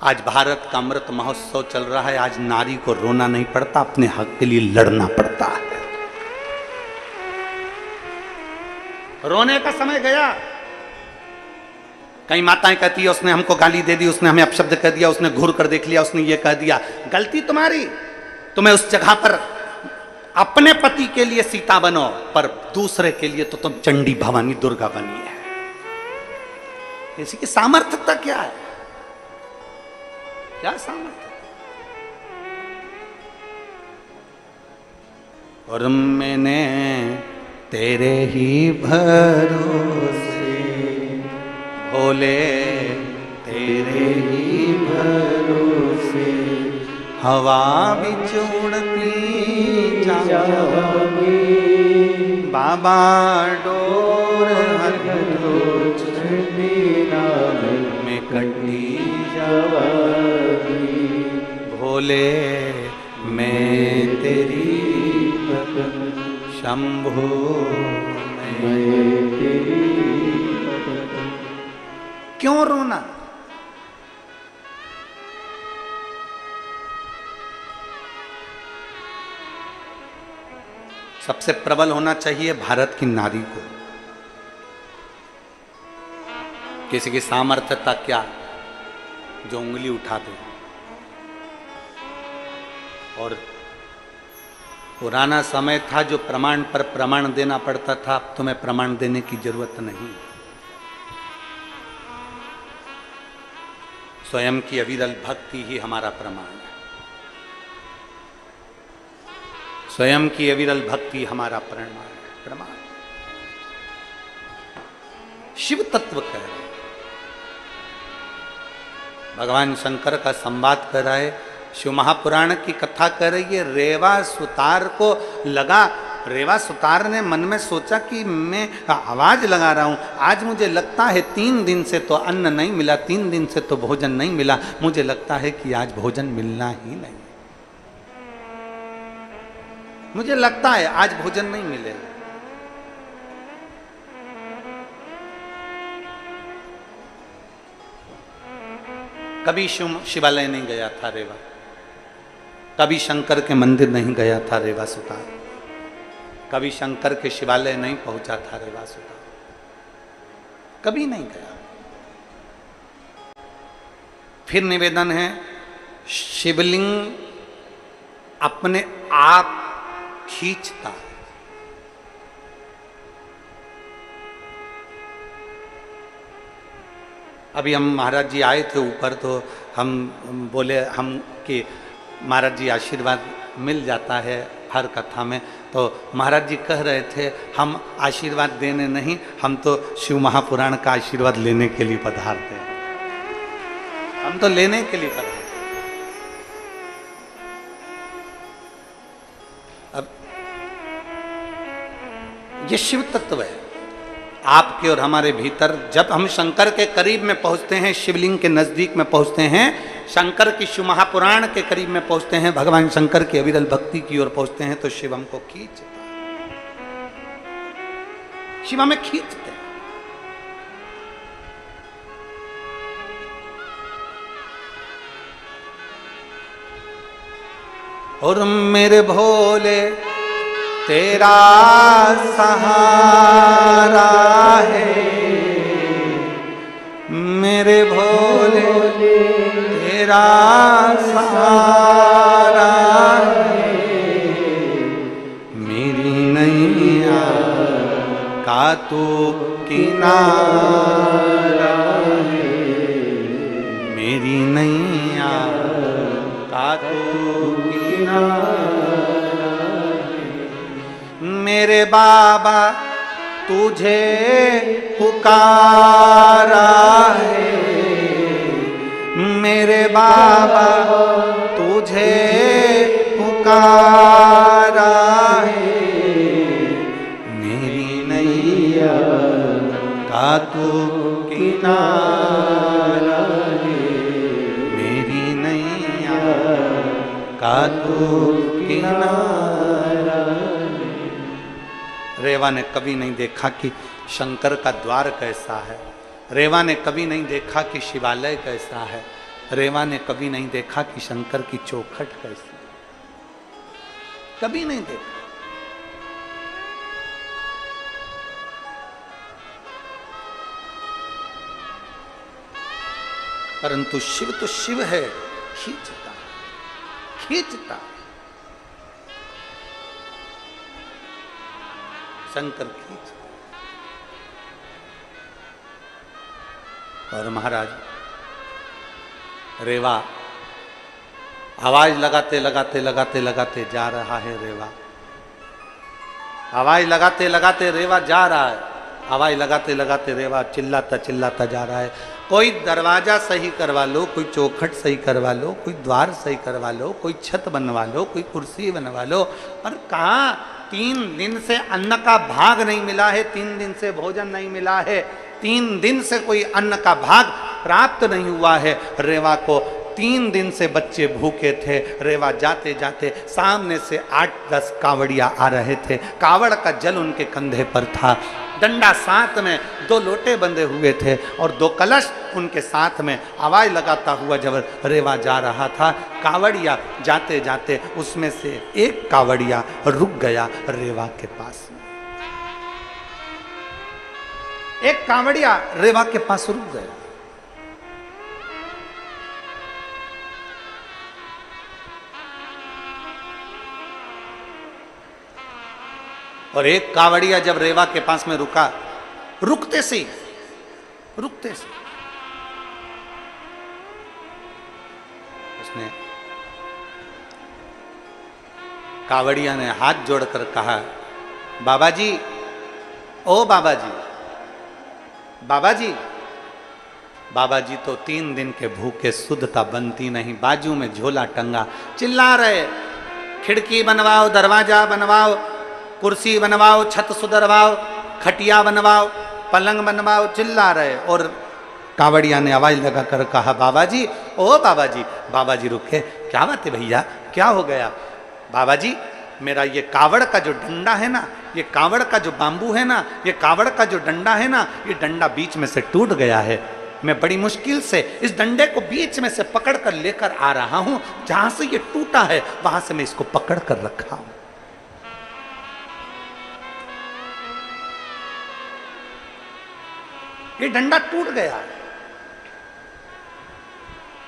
आज भारत का अमृत महोत्सव चल रहा है। आज नारी को रोना नहीं पड़ता, अपने हक के लिए लड़ना पड़ता है। रोने का समय गया। कई माताएं कहती है उसने हमको गाली दे दी, उसने हमें अपशब्द कह दिया, उसने घूर कर देख लिया, उसने ये कह दिया। गलती तुम्हारी। तुम्हें उस जगह पर अपने पति के लिए सीता बनो, पर दूसरे के लिए तो तुम चंडी भवानी दुर्गा बनी है। इसी की सामर्थ्यता क्या है? क्या सामर्थ्य? और मैंने तेरे ही भरोसे भोले, तेरे ही भरोसे हवा बिच उड़ती जाऊंगी। बाबा डोर में कटी भोले, मैं तेरी शंभो में तेरी। क्यों रोना? सबसे प्रबल होना चाहिए भारत की नारी को। किसी की सामर्थ्यता क्या जो उंगली उठा दे। और पुराना समय था जो प्रमाण पर प्रमाण देना पड़ता था, अब तुम्हें प्रमाण देने की जरूरत नहीं। स्वयं की अविरल भक्ति ही हमारा प्रमाण है। स्वयं की अविरल भक्ति हमारा प्रमाण। शिव तत्व कह रहे, भगवान शंकर का संवाद कर रहा है। शिव महापुराण की कथा कर रही है। रेवा सुतार को लगा रेवा सुतार ने मन में सोचा कि मैं आवाज लगा रहा हूं, आज मुझे लगता है 3 दिन से तो अन्न नहीं मिला, 3 दिन से तो भोजन नहीं मिला, मुझे लगता है कि आज भोजन मिलना ही नहीं, मुझे लगता है आज भोजन नहीं मिलेगा। कभी शिवालय नहीं गया था रेवा, कभी शंकर के मंदिर नहीं गया था रेवा सुतार, कभी शंकर के शिवालय नहीं पहुंचा था रेवा सुतार, कभी नहीं गया। फिर निवेदन है, शिवलिंग अपने आप खींचता है। अभी हम महाराज जी आए थे ऊपर, तो हम बोले हम कि महाराज जी आशीर्वाद मिल जाता है हर कथा में, तो महाराज जी कह रहे थे हम आशीर्वाद देने नहीं, हम तो शिव महापुराण का आशीर्वाद लेने के लिए पधारते हैं, हम तो लेने के लिए पधारते हैं। अब ये शिव तत्व है आपके और हमारे भीतर। जब हम शंकर के करीब में पहुंचते हैं, शिवलिंग के नजदीक में पहुंचते हैं, शंकर की शिव महापुराण के करीब में पहुंचते हैं, भगवान शंकर की अविरल भक्ति की ओर पहुंचते हैं, तो शिव हमको खींचता है, शिव हमें खींचते हैं। और मेरे भोले तेरा सहारा है, मेरे भोले तेरा सहारा है, मेरी नैया का तू किनारा है, मेरी नैया का तू किनारा। मेरे बाबा तुझे पुकारा है, मेरे बाबा तुझे पुकारा है, मेरी नैया का तू किनारा है, मेरी नैया का तू किनारा। रेवा ने कभी नहीं देखा कि शंकर का द्वार कैसा है, रेवा ने कभी नहीं देखा कि शिवालय कैसा है, रेवा ने कभी नहीं देखा कि शंकर की चौखट कैसी है, कभी नहीं देखा। परंतु शिव तो शिव है, खींचता खींचता। शंकर खींच। और महाराज रेवा आवाज लगाते लगाते लगाते लगाते जा रहा है, रेवा आवाज लगाते लगाते रेवा जा रहा है, आवाज लगाते लगाते रेवा चिल्लाता चिल्लाता जा रहा है। कोई दरवाजा सही करवा लो, कोई चौखट सही करवा लो, कोई द्वार सही करवा लो, कोई छत बनवा लो, कोई कुर्सी बनवा लो, और कहाँ 3 दिन से अन्न का भाग नहीं मिला है, 3 दिन से भोजन नहीं मिला है, 3 दिन से कोई अन्न का भाग प्राप्त नहीं हुआ है। रेवा को 3 दिन से बच्चे भूखे थे। रेवा जाते जाते सामने से 8-10 कावड़िया आ रहे थे, कावड़ का जल उनके कंधे पर था, डंडा साथ में, 2 लोटे बंधे हुए थे और 2 कलश उनके साथ में। आवाज लगाता हुआ जब रेवा जा रहा था, कावड़िया जाते जाते उसमें से एक कावड़िया रुक गया रेवा के पास में, एक कावड़िया रेवा के पास रुक गया। और एक कावड़िया जब रेवा के पास में रुका, रुकते से उसने कावड़िया ने हाथ जोड़कर कहा, बाबा जी, ओ बाबा जी, बाबा जी। बाबा जी तो 3 दिन के भूखे, शुद्धता बनती नहीं, बाजू में झोला टंगा, चिल्ला रहे, खिड़की बनवाओ, दरवाजा बनवाओ, कुर्सी बनवाओ, छत सुधरवाओ, खटिया बनवाओ, पलंग बनवाओ, चिल्ला रहे। और कांवड़िया ने आवाज लगाकर कहा, बाबा जी, ओ बाबा जी। बाबा जी रुके, क्या बात है भैया, क्या हो गया? बाबा जी, मेरा ये कावड़ का जो डंडा है ना, ये कावड़ का जो बांबू है ना, ये कावड़ का जो डंडा है ना, ये डंडा बीच में से टूट गया है। मैं बड़ी मुश्किल से इस डंडे को बीच में से पकड़ कर लेकर आ रहा हूं। जहां से ये टूटा है वहां से मैं इसको पकड़ कर रखा हूं। ये डंडा टूट गया है,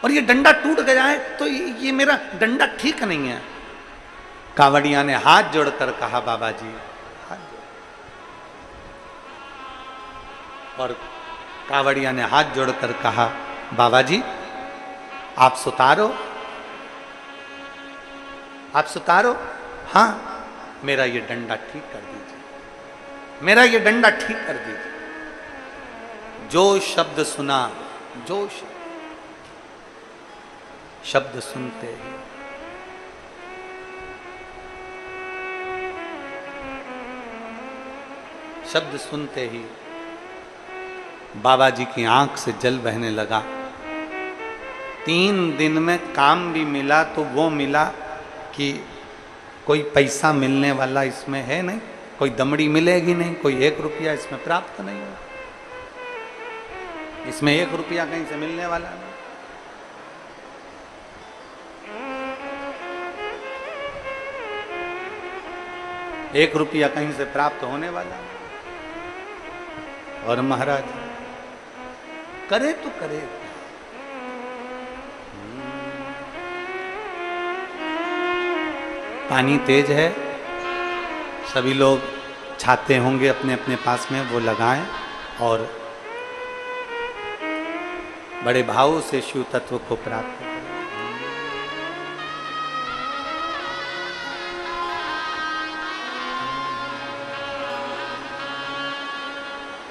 और ये डंडा टूट गया है तो ये मेरा डंडा ठीक नहीं है। कांवड़िया ने हाथ जोड़कर कहा, बाबा जी, हाथ जोड़। और कांवड़िया ने हाथ जोड़कर कहा, बाबा जी, आप सुतारो, आप सुतारो। हाँ, मेरा ये डंडा ठीक कर दीजिए, मेरा ये डंडा ठीक कर दीजिए। जो शब्द सुना, जो शब्द सुनते ही शब्द सुनते ही बाबा जी की आंख से जल बहने लगा। 3 दिन में काम भी मिला तो वो मिला कि कोई पैसा मिलने वाला इसमें है नहीं, कोई दमड़ी मिलेगी नहीं, कोई 1 रुपया इसमें प्राप्त नहीं हो, इसमें 1 रुपया कहीं से मिलने वाला नहीं। एक रुपया कहीं से प्राप्त होने वाला नहीं। और महाराज करे तो करे, पानी तेज है, सभी लोग छाते होंगे अपने अपने पास में, वो लगाएं और बड़े भाव से शिव तत्व को प्राप्त करें।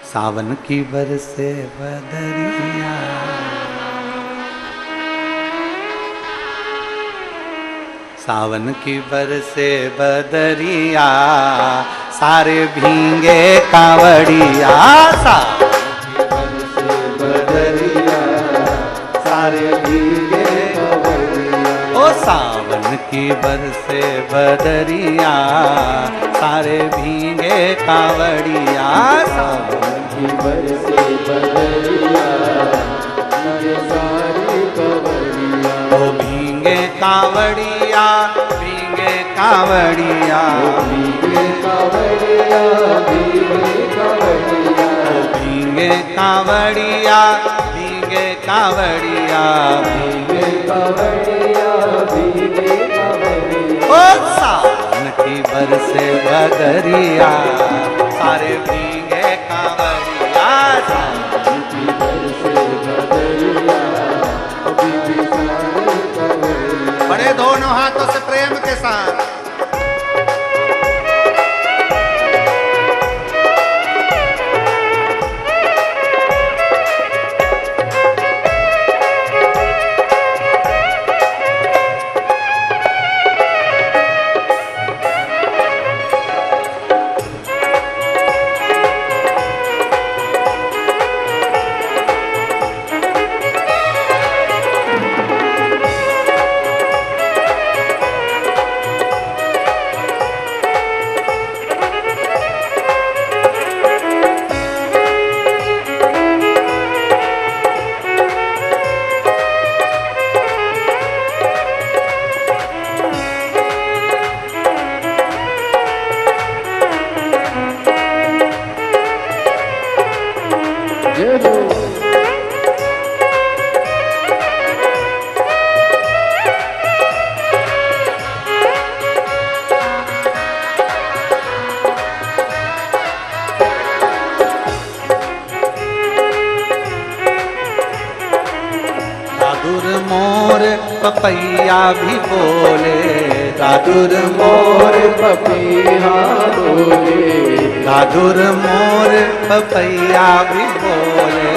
सावन की बरसे बदरिया, सावन की बरसे बदरिया, सारे भींगे कांवड़िया। सावन की बरसे बदरिया, सारे भींगे कांवड़िया। ओ सावन की बरसे बदरिया, सारे भींगे कांवड़िया। सावन की बरसे बदरिया, सारे कांवड़िया। ओ भींगे कांवड़िया, भींगे कांवड़िया, भींगे कांवड़िया, भींगे कांवड़िया। ओ भींगे कांवड़िया, भींगे कांवड़िया, भींगे कांवड़िया, भींगे कांवड़िया। ओ सावन की बरसे बदरिया, सारे भींगे कांवड़िया। सावन की बरसे बदरिया, भींगे सारे कांवड़िया। बड़े दोनों हाथों से प्रेम के साथ पपैया भी बोले, दादुर मोर पपैया बोले, दादुर मोर पपैया भी बोले,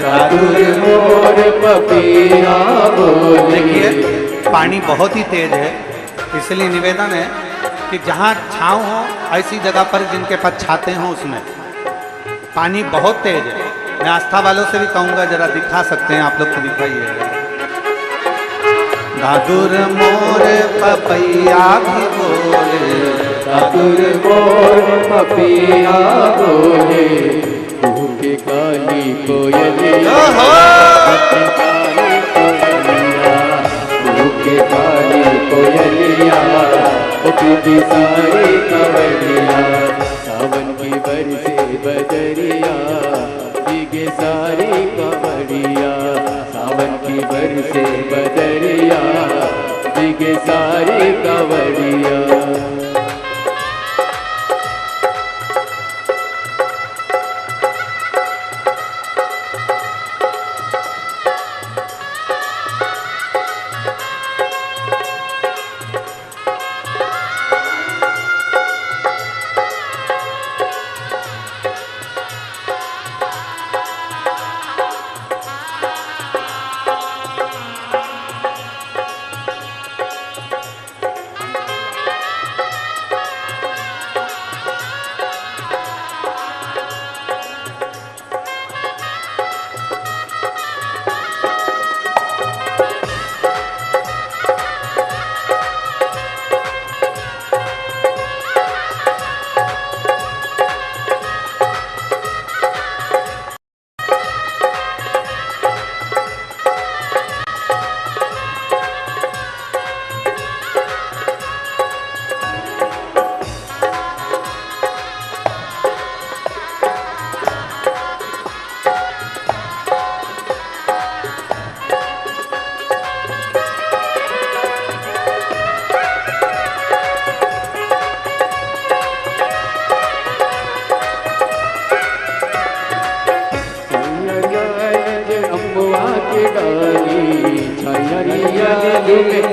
दादुर मोर पपैया बोले। देखिए पानी बहुत ही तेज है, इसलिए निवेदन है कि जहाँ छाँव हो ऐसी जगह पर जिनके पास छाते हों उसमें पानी बहुत तेज है। मैं आस्था वालों से भी कहूँगा जरा दिखा सकते हैं आप लोग तो दिखाइए। दादुर मोर पपैया भी बोले, दादुर मोर पपैया बोले, कुहू के काली कोयलिया, कुहू के काली कोयलिया, उठी सारी कवरिया, सावन की बरसे बदरिया, भीगे सारी कवरिया, सावन की बरसे बदरिया, भीगे सारी कवरिया।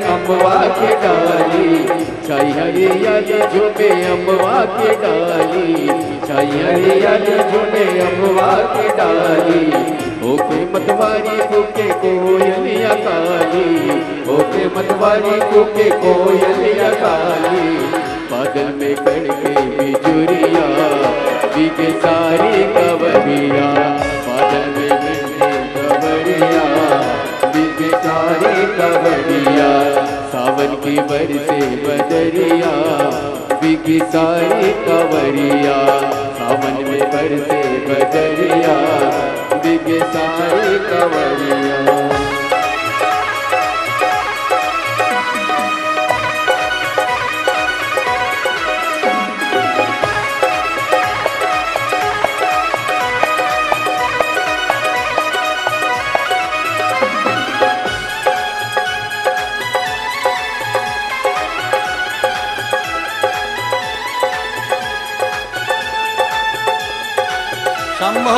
अम्बवा के डाली, छाई हरियाली झूमे अम्बवा के डाली, छाई हरियाली झूमे अम्बवा के डाली, ओके मतवारी कुके कोयलिया काली, ओके मतवारी कुके कोयलिया काली, बादल में कड़के बिजुरिया, भीगे सारी कवरिया, बादल में कड़के कवरिया, भीगे सारी कवरिया, सावन की बरसे बदरिया, भीगी सारी कवरिया, सावन में बरसे बदरिया, भीगे सारी कवरिया। शंभो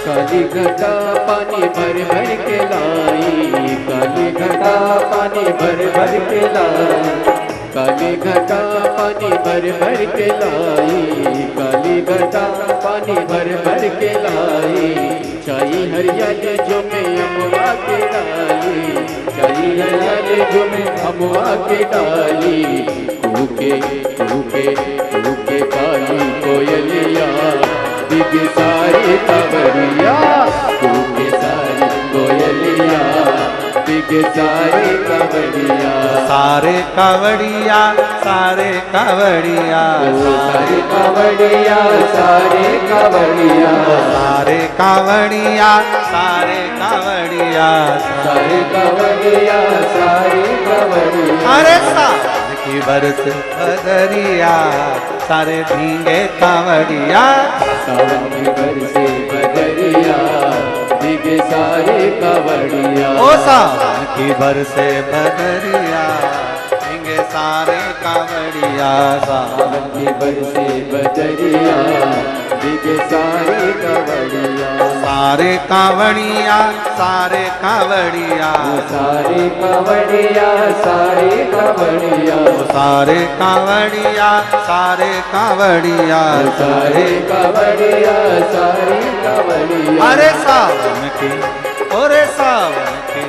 काली घटा पानी भर भर के लाई, काली घटा पानी भर भर के लाई, काली घटा पानी भर भर के लाई, काली घटा पानी भर भर के लाई, छाई हरियाली झूमे अमवा के डाली, छाई हरियाली झूमे अमवा के डाली। कूके कूके कूके काली कोयलिया, बिग सारी कावड़िया, कूके सारी कोयलिया, बिग सारी कावड़िया। सारे कावड़िया सारे कावड़िया, सारे कावड़िया सारे कावड़िया, सारे कावड़िया सारे कावड़िया, सारे कावड़िया सारे कावड़िया। अरे सावन की बरस बदरिया, सारे भीगे कावड़िया, सावन की बरसे बदरिया, भीगे सारे कावड़िया। ओ सावन की बरसे बदरिया, भीगे सारे कावड़िया। सावन की बरसे बदरिया, भीगे सारे कावड़िया। सारे कावड़िया सारे कावड़िया, सारे कावड़िया सारे कावड़िया, सारे कावड़िया सारे कावड़िया, सारे कावड़िया सारे कावड़िया। अरे सावन की ओरे सावन की,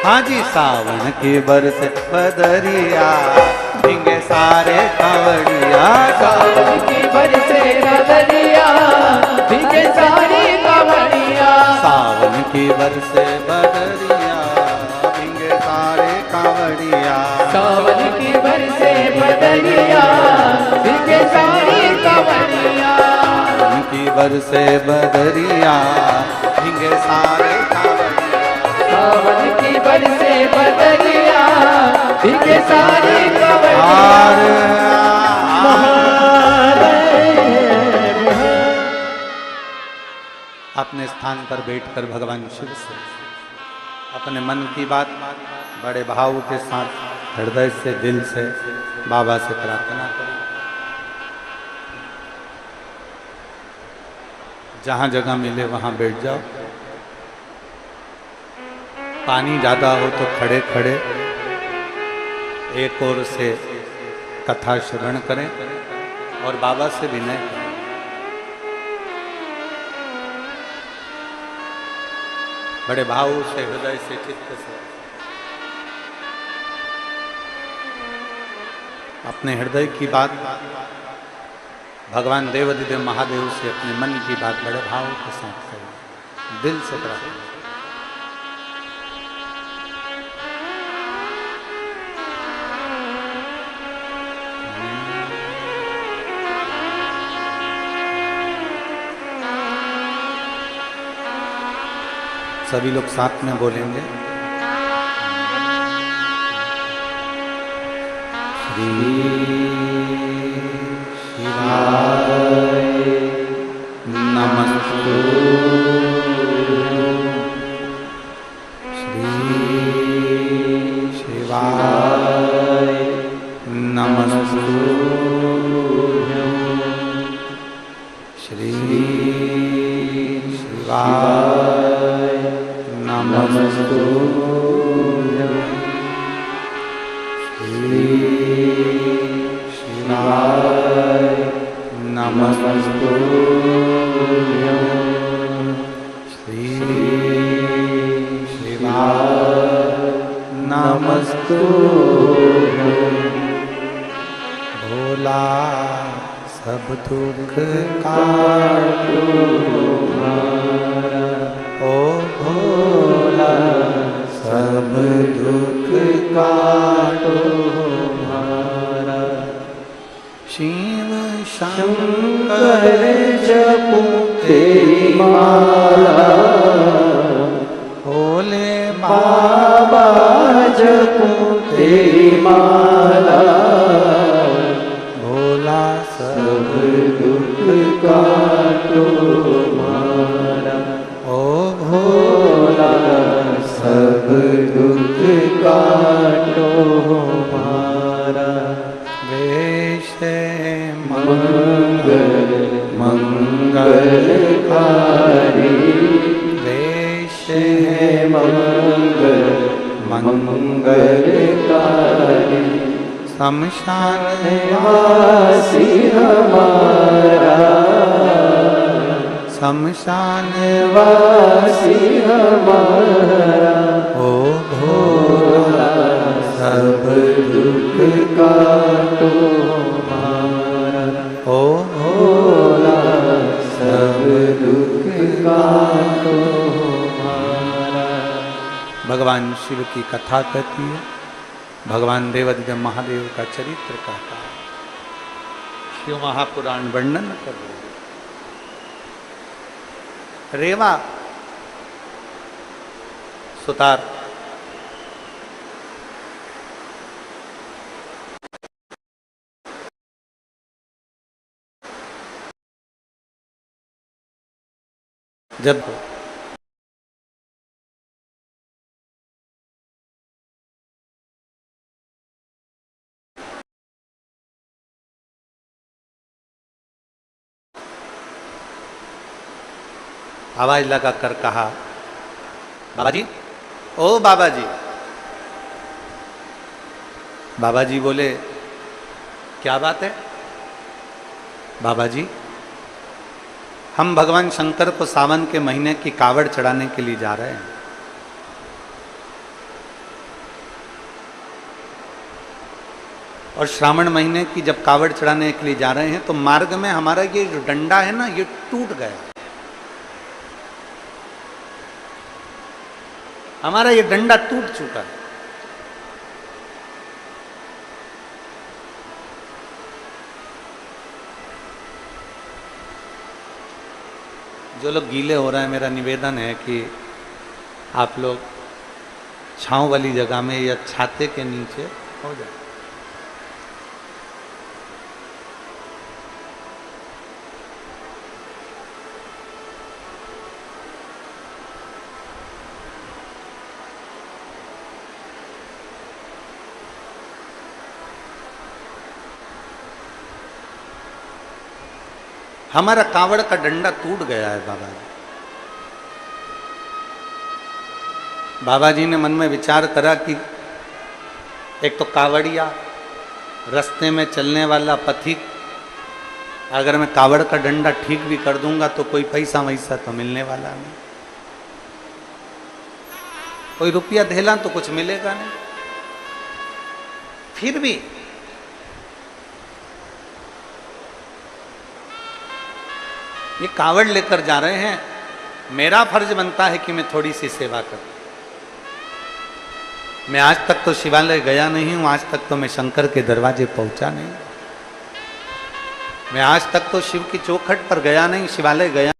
हाँ जी सावन की बरस बदरिया, भीगे सारे कावड़िया। सावन की बरसे बदरिया, भीगे सारे कावड़िया। सावन की बरसे बदरिया, भीगे सारे कावड़िया। सावन की बरसे बदरिया, भीगे सारे कावड़िया। सावन की बरसे बदरिया, भीगे सारे कावड़िया। सावन की बरसे बदरिया, भीगे सारे कावड़िया। अपने स्थान पर बैठकर भगवान शिव से अपने मन की बात बड़े भाव के साथ हृदय से दिल से बाबा से प्रार्थना करें। जहाँ जगह मिले वहाँ बैठ जाओ। पानी ज़्यादा हो तो खड़े खड़े एक ओर से कथा श्रवण करें और बाबा से विनय करें। बड़े भाव से हृदय से चित्त से अपने हृदय की बात भगवान देवाधिदेव महादेव से अपने मन की बात बड़े भाव के साथ करें, दिल से प्रार्थना। सभी लोग साथ में बोलेंगे। श्री शिवाय नमस्तु, श्री शिवाय नमस्तु, श्री शिवाय नमस्तु, श्री शिवाय नमस्तु, श्री शिवाय नमस्तु। भोला सब दुख काटो ओ भोला, सब दुख काटो हमारा। शिव शंकर जपो तेरी माला, भोले बाबा जपो तेरी माला। भोला सब दुख काटो हमारा, ओ भोला सब दुख काटो हमारा। वैसे मंगल मंगलकारी, वैसे मंगल मंगलकारी। शमशान वासी हमारा, शमशान वासी हमारा, ओ भोला सब दुख काटो हमारा, ओ भोला सब दुख काटो हमारा। भगवान शिव की कथा कहती है, भगवान देवाधिदेव महादेव का चरित्र कहता है, शिव महापुराण वर्णन कर रहे हैं। रेवा सुतार जब आवाज लगा कर कहा, बाबा जी, ओ बाबा जी। बाबा जी बोले, क्या बात है? बाबा जी, हम भगवान शंकर को सावन के महीने की कावड़ चढ़ाने के लिए जा रहे हैं। और श्रावण महीने की जब कावड़ चढ़ाने के लिए जा रहे हैं तो मार्ग में हमारा ये जो डंडा है ना, ये टूट गया। हमारा ये डंडा टूट चुका है। जो लोग गीले हो रहे हैं, मेरा निवेदन है कि आप लोग छांव वाली जगह में या छाते के नीचे हो जाए। हमारा कावड़ का डंडा टूट गया है बाबा जी। बाबा जी ने मन में विचार करा कि एक तो कावड़िया, रास्ते में चलने वाला पथिक, अगर मैं कावड़ का डंडा ठीक भी कर दूंगा तो कोई पैसा वैसा तो मिलने वाला नहीं, कोई रुपया धेला तो कुछ मिलेगा नहीं। फिर भी ये कावड़ लेकर जा रहे हैं, मेरा फर्ज बनता है कि मैं थोड़ी सी सेवा करूं। मैं आज तक तो शिवालय गया नहीं हूं, आज तक तो मैं शंकर के दरवाजे पहुंचा नहीं, मैं आज तक तो शिव की चौखट पर गया नहीं, शिवालय गया